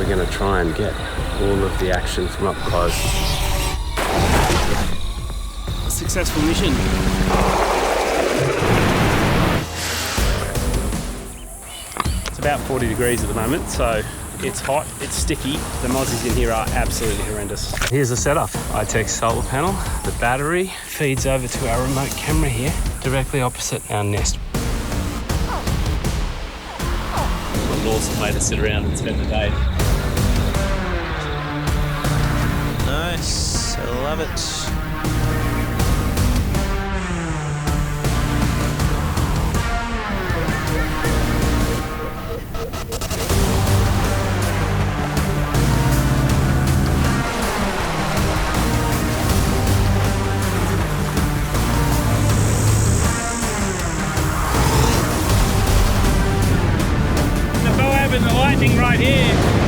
We're going to try and get all of the action from up close. Successful mission. It's about 40 degrees at the moment, so it's hot, it's sticky. The mozzies in here are absolutely horrendous. Here's the setup. Itech solar panel. The battery feeds over to our remote camera here, directly opposite our nest. What an awesome way to sit around and spend the day. Nice, I love it. The lightning right here.